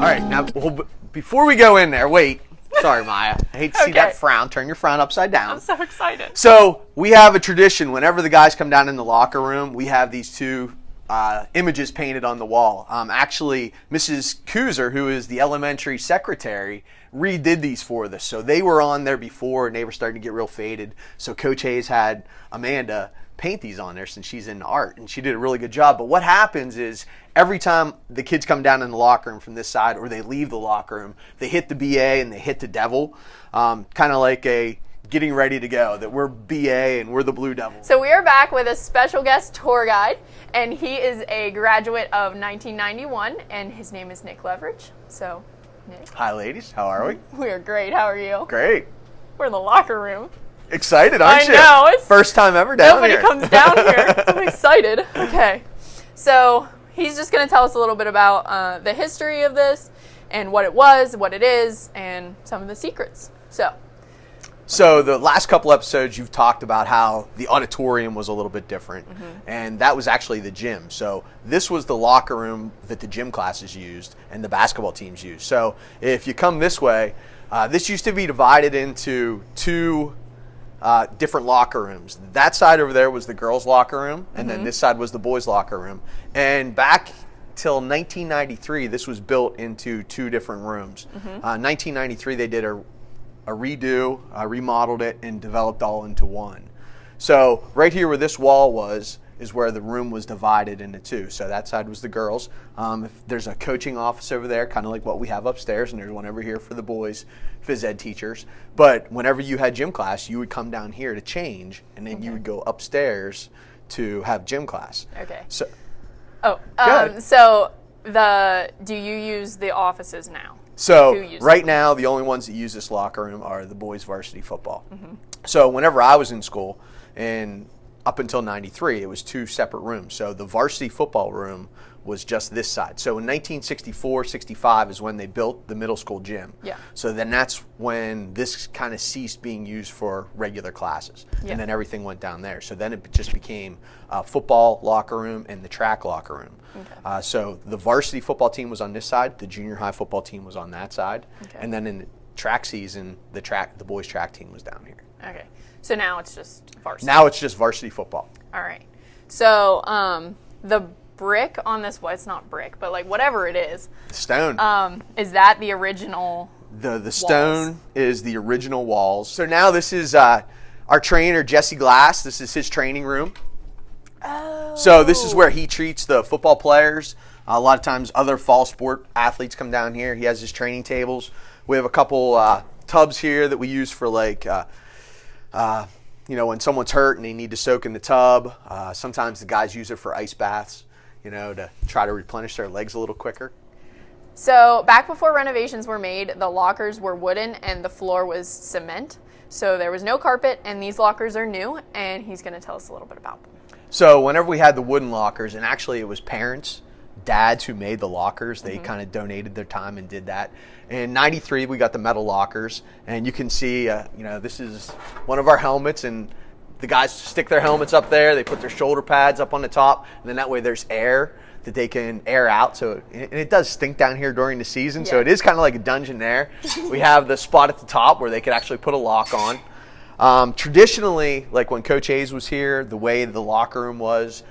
right, now before we go in there, wait. Sorry, Maya. I hate to see that frown. Turn your frown upside down. I'm so excited. So we have a tradition. Whenever the guys come down in the locker room, we have these two images painted on the wall. Actually, Mrs. Kuzer, who is the elementary secretary, redid these for us. So they were on there before, and they were starting to get real faded. So Coach Hayes had Amanda paint these on there since she's in art, and she did a really good job. But what happens is every time the kids come down in the locker room from this side or they leave the locker room, they hit the BA and they hit the devil, kind of like a getting ready to go, that we're BA and we're the Blue Devils. So we are back with a special guest tour guide, and he is a graduate of 1991, and his name is Nick Leverage. So, Nick. Hi, ladies. How are we? We are great. How are you? Great. We're in the locker room. Excited, aren't you? I know. It's first time ever down here. Nobody comes down here. I'm excited. Okay. So he's just going to tell us a little bit about the history of this and what it was, what it is, and some of the secrets. So the last couple episodes, you've talked about how the auditorium was a little bit different, and that was actually the gym. So this was the locker room that the gym classes used and the basketball teams used. So if you come this way, this used to be divided into two different locker rooms. That side over there was the girls' locker room, and then this side was the boys' locker room. And back till 1993, this was built into two different rooms. 1993, they did a redo, remodeled it, and developed all into one. So right here where this wall was is where the room was divided into two. So that side was the girls. There's a coaching office over there, kind of like what we have upstairs, and there's one over here for the boys, phys ed teachers. But whenever you had gym class, you would come down here to change, and then you would go upstairs to have gym class. Okay. So, do you use the offices now? So right now, the only ones that use this locker room are the boys' varsity football. So whenever I was in school, and up until 93, it was two separate rooms. So the varsity football room was just this side. So in 1964, 65 is when they built the middle school gym. Yeah. So then that's when this kind of ceased being used for regular classes. Yeah. And then everything went down there. So then it just became football locker room and the track locker room. Okay. So the varsity football team was on this side. The junior high football team was on that side. Okay. And then in the track season, the boys track team was down here. Okay. So now it's just varsity. Now it's just varsity football. All right. So the brick on this, well, it's not brick, but like whatever it is. The stone. Is that the original The stone is the original walls. So now this is our trainer, Jesse Glass. This is his training room. Oh. So this is where he treats the football players. A lot of times other fall sport athletes come down here. He has his training tables. We have a couple tubs here that we use for like, when someone's hurt and they need to soak in the tub. Sometimes the guys use it for ice baths, to try to replenish their legs a little quicker. So back before renovations were made, the lockers were wooden and the floor was cement. So there was no carpet, and these lockers are new, and he's going to tell us a little bit about them. So whenever we had the wooden lockers, and actually it was parents, dads who made the lockers, they kind of donated their time and did that. In 93, we got the metal lockers, and you can see, this is one of our helmets, and the guys stick their helmets up there. They put their shoulder pads up on the top, and then that way there's air that they can air out. So and it does stink down here during the season, so it is kind of like a dungeon there. We have the spot at the top where they could actually put a lock on. Traditionally, like when Coach Hayes was here, the way the locker room was,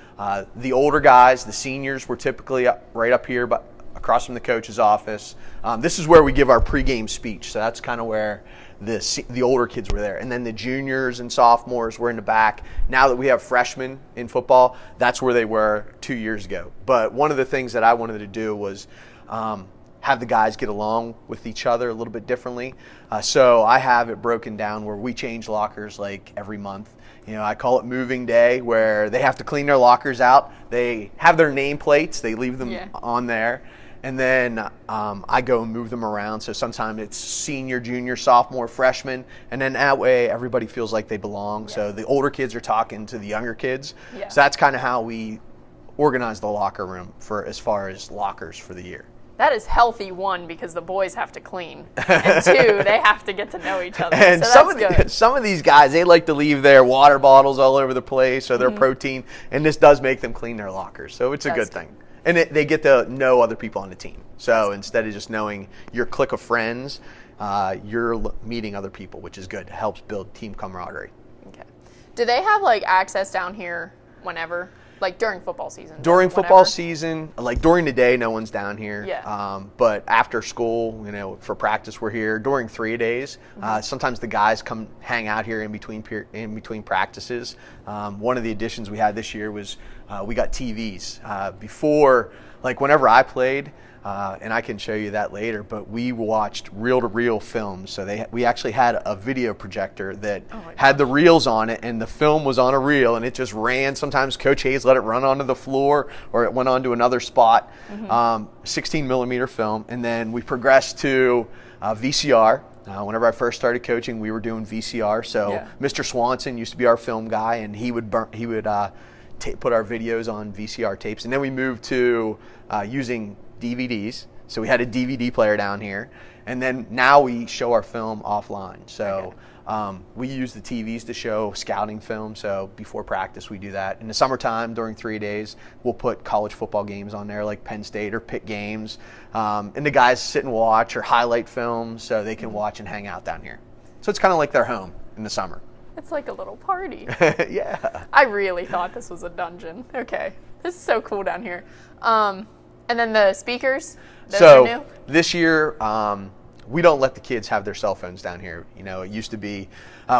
the older guys, the seniors, were typically right up here, but across from the coach's office. This is where we give our pregame speech, so that's kind of where the older kids were there. And then the juniors and sophomores were in the back. Now that we have freshmen in football, that's where they were 2 years ago. But one of the things that I wanted to do was have the guys get along with each other a little bit differently. So I have it broken down where we change lockers like every month. I call it moving day, where they have to clean their lockers out. They have their name plates. They leave them on there. And then I go and move them around. So sometimes it's senior, junior, sophomore, freshman. And then that way everybody feels like they belong. Yeah. So the older kids are talking to the younger kids. Yeah. So that's kind of how we organize the locker room for as far as lockers for the year. That is healthy, one, because the boys have to clean, and two, they have to get to know each other. And so some of these guys, they like to leave their water bottles all over the place or their protein, and this does make them clean their lockers. So it's a good thing. And they get to know other people on the team. So instead of just knowing your clique of friends, you're meeting other people, which is good. It helps build team camaraderie. Okay. Do they have like access down here whenever? Like during football season? During football season, like during the day, no one's down here. Yeah. But after school, for practice, we're here. During 3 days, sometimes the guys come hang out here in between practices. One of the additions we had this year was we got TVs. Before, like whenever I played, and I can show you that later, but we watched reel-to-reel films. So we actually had a video projector that had the reels on it, and the film was on a reel, and it just ran. Sometimes Coach Hayes let it run onto the floor, or it went onto another spot. 16-millimeter film, and then we progressed to VCR. Whenever I first started coaching, we were doing VCR. So Mr. Swanson used to be our film guy, and he would put our videos on VCR tapes, and then we moved to using DVDs. So we had a DVD player down here, and then now we show our film offline. So we use the TVs to show scouting film. So before practice, we do that. In the summertime, during 3 days, we'll put college football games on there, like Penn State or Pitt games, and the guys sit and watch or highlight films so they can watch and hang out down here. So it's kind of like their home in the summer. It's like a little party. Yeah. I really thought this was a dungeon. Okay. This is so cool down here. And then the speakers, those are new? This year, we don't let the kids have their cell phones down here. It used to be,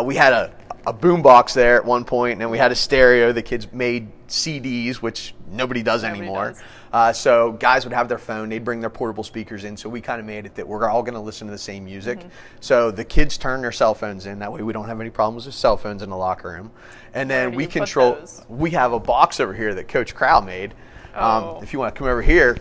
we had a boom box there at one point, and then we had a stereo. The kids made CDs, which nobody does anymore. So guys would have their phone. They'd bring their portable speakers in. So we kind of made it that we're all going to listen to the same music. So the kids turn their cell phones in. That way we don't have any problems with cell phones in the locker room. And then we control. We have a box over here that Coach Crowell made. If you want to come over here,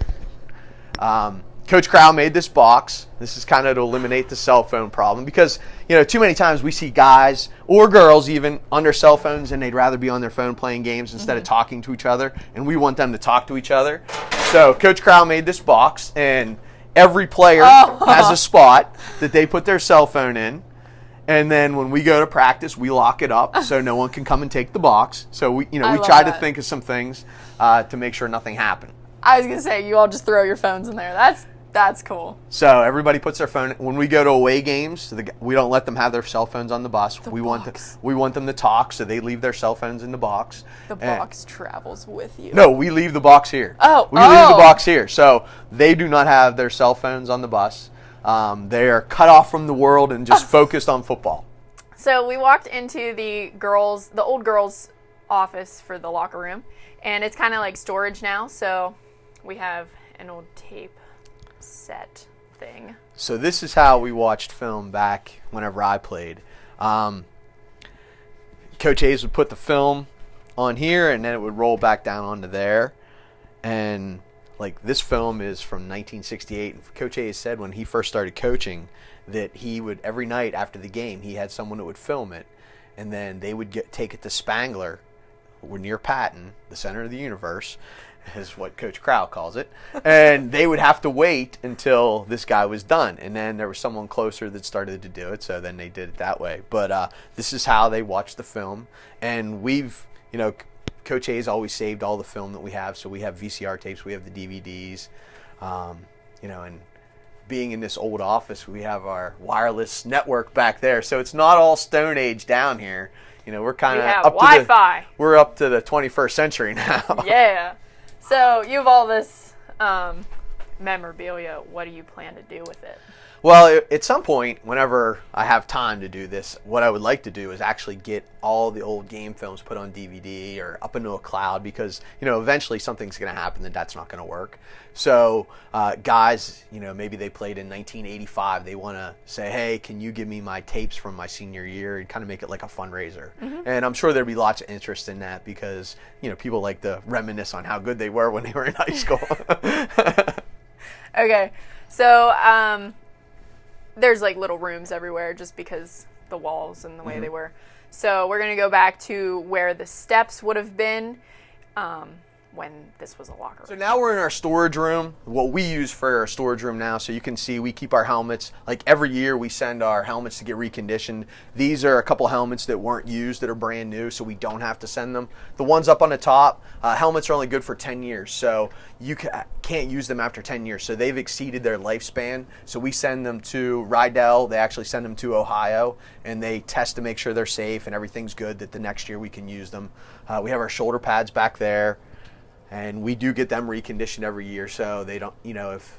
Coach Crowell made this box. This is kind of to eliminate the cell phone problem because, too many times we see guys or girls even on their cell phones and they'd rather be on their phone playing games instead of talking to each other, and we want them to talk to each other. So Coach Crowell made this box, and every player has a spot that they put their cell phone in. And then when we go to practice, we lock it up so no one can come and take the box. So we try to think of some things to make sure nothing happened. I was gonna say you all just throw your phones in there. That's cool. So everybody puts their phone. When we go to away games, we don't let them have their cell phones on the bus. We want them to talk, so they leave their cell phones in the box. The box travels with you. No, we leave the box here. We leave the box here, so they do not have their cell phones on the bus. They are cut off from the world and just focused on football. So we walked into the old girls' office for the locker room, and it's kind of like storage now. So we have an old tape set thing. So this is how we watched film back whenever I played. Coach Hayes would put the film on here, and then it would roll back down onto there. And like this film is from 1968. Coach Hayes said when he first started coaching that he would, every night after the game, he had someone that would film it, and then they would take it to Spangler. We're near Patton, the center of the universe, is what Coach Crowell calls it. And they would have to wait until this guy was done. And then there was someone closer that started to do it, so then they did it that way. But this is how they watched the film. And we've, Coach Hayes always saved all the film that we have. So we have VCR tapes, we have the DVDs, and being in this old office, we have our wireless network back there. So it's not all Stone Age down here. We're kind of up Wi-Fi. We're up to the 21st century now. Yeah. So you have all this memorabilia. What do you plan to do with it? Well, at some point, whenever I have time to do this, what I would like to do is actually get all the old game films put on DVD or up into a cloud because, eventually something's going to happen that's not going to work. So guys, maybe they played in 1985. They want to say, hey, can you give me my tapes from my senior year and kind of make it like a fundraiser? And I'm sure there'd be lots of interest in that because, people like to reminisce on how good they were when they were in high school. Okay. So, there's like little rooms everywhere just because the walls and the way they were. So we're going to go back to where the steps would have been. when this was a locker So room. now we're in our storage room, what we use for our storage room now. So you can see we keep our helmets. Like every year we send our helmets to get reconditioned. These are a couple helmets that weren't used that are brand new, so we don't have to send them. The ones up on the top, helmets are only good for 10 years. So you can't use them after 10 years. So they've exceeded their lifespan. So we send them to Rydell. They actually send them to Ohio, and they test to make sure they're safe and everything's good, that the next year we can use them. We have our shoulder pads back there. And we do get them reconditioned every year, so they don't, if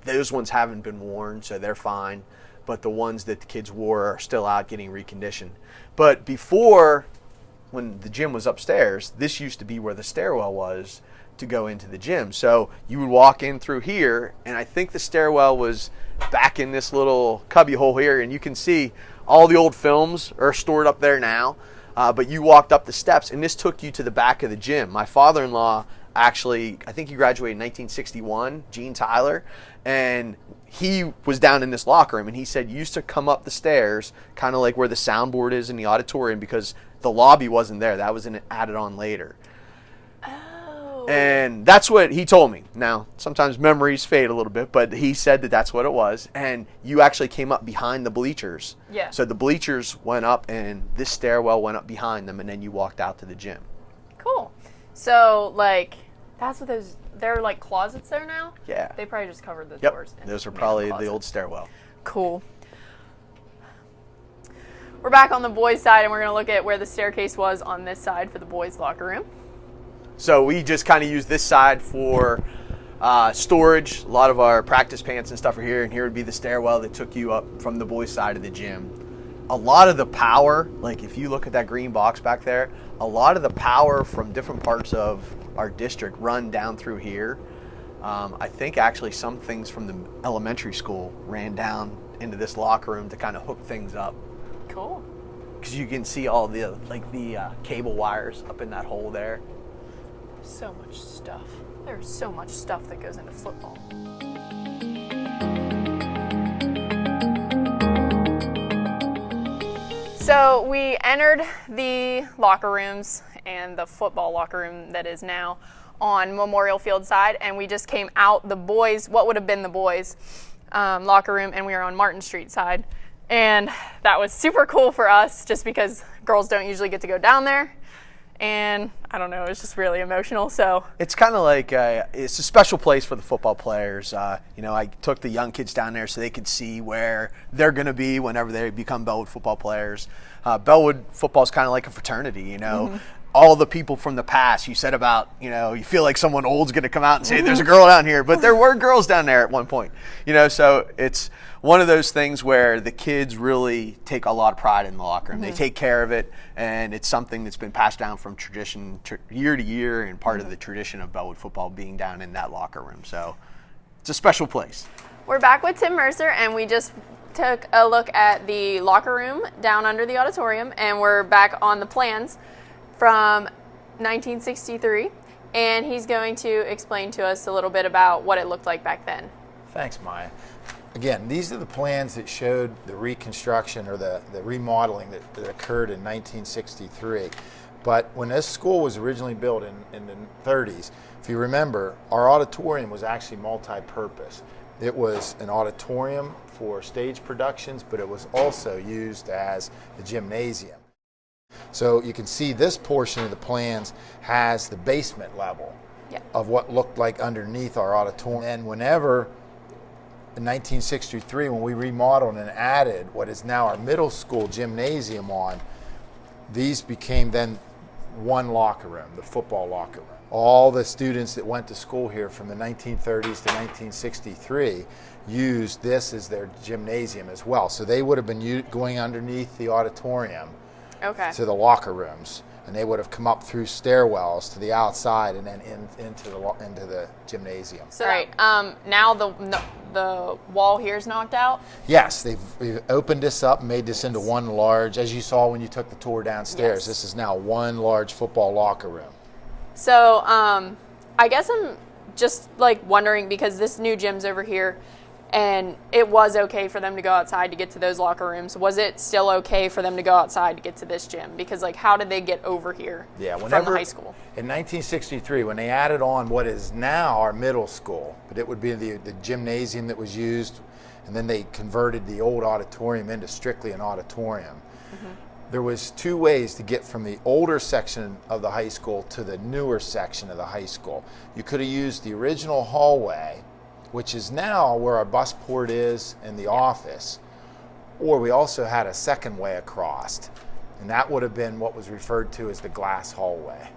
those ones haven't been worn, so they're fine. But the ones that the kids wore are still out getting reconditioned. But before, when the gym was upstairs, this used to be where the stairwell was to go into the gym. So you would walk in through here, and I think the stairwell was back in this little cubby hole here, and you can see all the old films are stored up there now. But you walked up the steps, and this took you to the back of the gym. My father-in-law actually, I think he graduated in 1961, Gene Tyler, and he was down in this locker room, and he said you used to come up the stairs, kind of like where the soundboard is in the auditorium, because the lobby wasn't there. That was added on later. Oh. And that's what he told me. Now, sometimes memories fade a little bit, but he said that that's what it was. And you actually came up behind the bleachers. Yeah. So the bleachers went up, and this stairwell went up behind them, and then you walked out to the gym. Cool. So, that's what they're like closets there now? Yeah. They probably just covered the Yep. doors. And Those are made probably them the old closets. stairwell. Cool. We're back on the boys' side, and we're going to look at where the staircase was on this side for the boys' locker room. So we just kind of use this side for storage. A lot of our practice pants and stuff are here, and here would be the stairwell that took you up from the boys' side of the gym. A lot of the power, like if you look at that green box back there, a lot of the power from different parts of our district run down through here. I think actually some things from the elementary school ran down into this locker room to kind of hook things up. Cool. Because you can see all the cable wires up in that hole there. So much stuff. There's so much stuff that goes into football. So we entered the locker rooms and the football locker room that is now on Memorial Field side, and we just came out the boys, what would have been the boys locker room, and we were on Martin Street side. And that was super cool for us just because girls don't usually get to go down there. And I don't know, it was just really emotional. So it's kind of like it's a special place for the football players. I took the young kids down there so they could see where they're going to be whenever they become Bellwood football players. Bellwood football is kind of like a fraternity, Mm-hmm. All the people from the past, you said about, you feel like someone old's going to come out and say, there's a girl down here, but there were girls down there at one point, so it's one of those things where the kids really take a lot of pride in the locker room. Mm-hmm. They take care of it, and it's something that's been passed down from tradition year to year, and part of the tradition of Bellwood football being down in that locker room. So it's a special place. We're back with Tim Mercer, and we just took a look at the locker room down under the auditorium, and we're back on the plans from 1963, and he's going to explain to us a little bit about what it looked like back then. Thanks, Maya. Again, these are the plans that showed the reconstruction or the remodeling that occurred in 1963. But when this school was originally built in the 30s, if you remember, our auditorium was actually multi-purpose. It was an auditorium for stage productions, but it was also used as the gymnasium. So you can see this portion of the plans has the basement level of what looked like underneath our auditorium. And whenever in 1963, when we remodeled and added what is now our middle school gymnasium on, these became then one locker room, the football locker room. All the students that went to school here from the 1930s to 1963 used this as their gymnasium as well. So they would have been going underneath the auditorium to the locker rooms, and they would have come up through stairwells to the outside and then into the gymnasium. So now the wall here is knocked out? Yes, we've opened this up and made this into one large, as you saw when you took the tour downstairs, Yes. This is now one large football locker room. So I guess I'm just wondering, because this new gym's over here, and it was okay for them to go outside to get to those locker rooms. Was it still okay for them to go outside to get to this gym? Because, like, how did they get over here from the high school? In 1963, when they added on what is now our middle school, but it would be the gymnasium that was used, and then they converted the old auditorium into strictly an auditorium. There was two ways to get from the older section of the high school to the newer section of the high school. You could have used the original hallway, which is now where our bus port is and the office, or we also had a second way across, and that would have been what was referred to as the glass hallway.